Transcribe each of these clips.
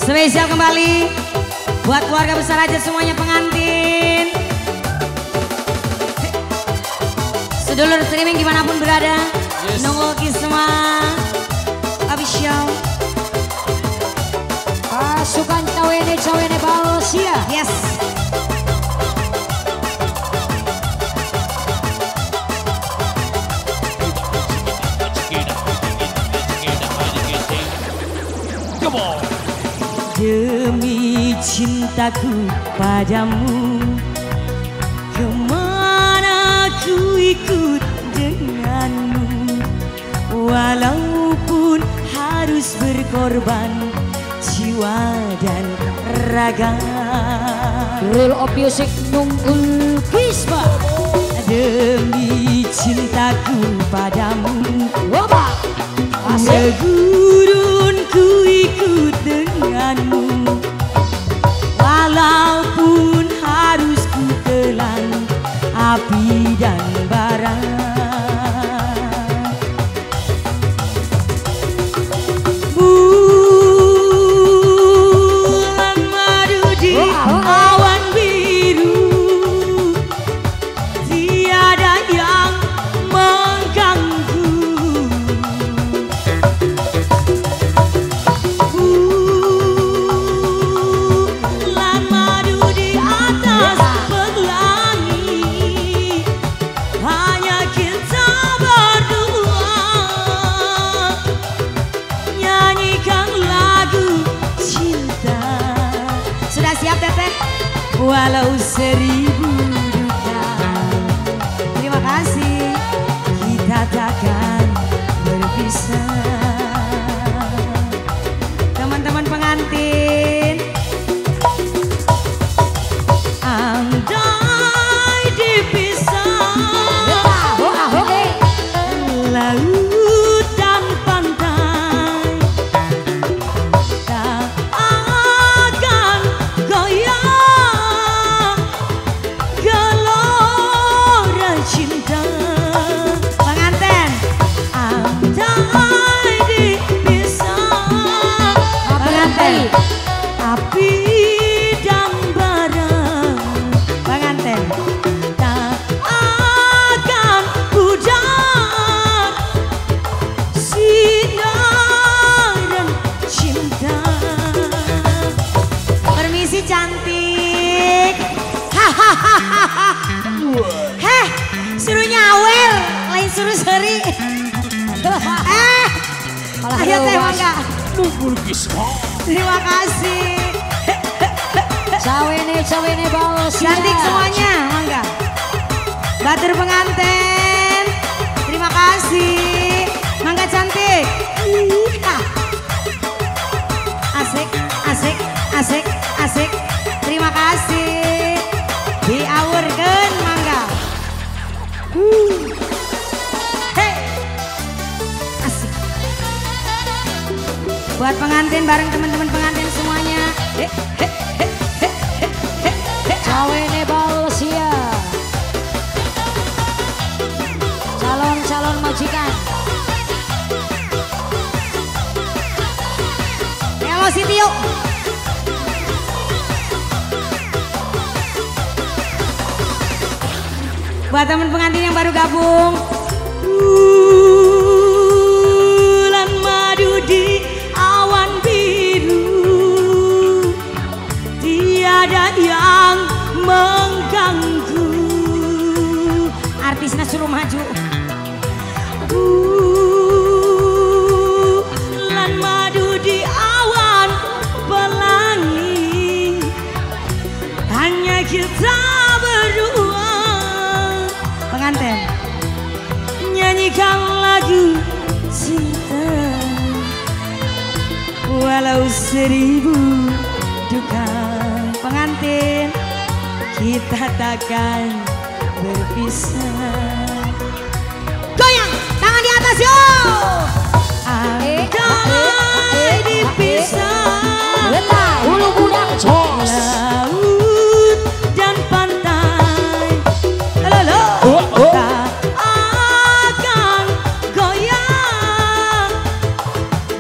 Spesial kembali buat keluarga besar aja semuanya pengantin. Sedulur streaming dimanapun berada, nunggu semua official. Pasukan cawene balas ya. Yes. Demi cintaku padamu, kemana ku ikut denganmu, walaupun harus berkorban jiwa dan raga. Real of music nunggul kisma. Demi cintaku padamu, Wabah segurun ku ikut denganmu, walaupun harus ku telan api dan bara. Bulan madu di awan biru, tiada yang mengganggu. Bulan madu di atas pelangi, hanya kita berdua nyanyikan lagu cinta. Sudah siap Teteh? Walau 1000 duka, terima kasih, kita takkan berpisah. Teman-teman pengantin, andai dipisah laut dan pantai, tak akan goyah gelora cinta. Pengantin, andai dipisah, pengantin, api dan bara, pengantin, tak akan pudar sinaran cinta. Permisi cantik. Hahaha. Heh, suruh nyawer, lain suruh seri. Ayo Teh Mangga. Nunggul kisma. Terima kasih. Cawene balas ya. Cantik semuanya, Mangga. Batur pengantin, terima kasih. Mangga cantik. Asik, asik, asik, asik. Terima kasih. Diawurkeun Mangga. Hey. Asik. Buat pengantin bareng teman-teman pengantin semuanya. Cawene balas ya. Calon majikan. Halo Sitio. Buat teman pengantin yang baru gabung. Bulan madu di awan biru, tiada yang mengganggu. Artisnya suruh maju. Bulan madu di awan pelangi, hanya kita berdua. Pengantin, nyanyikan lagu cinta, walau 1000 duka. Pengantin, kita takkan berpisah. Goyang, tangan di atas yo. Andai dipisah, Hulu budak jos. laut dan pantai, tak akan goyang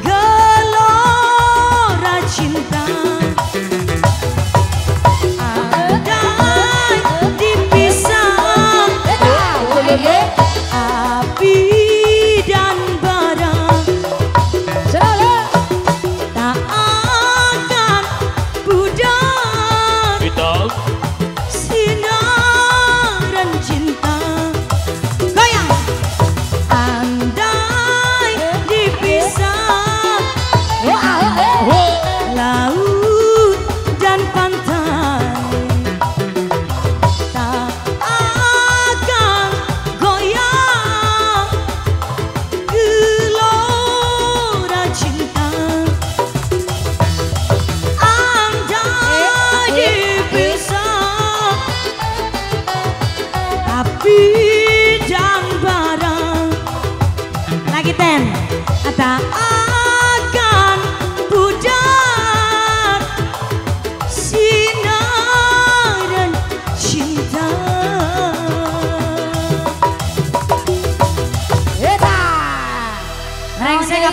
gelora cinta. Jackie Ten. Ada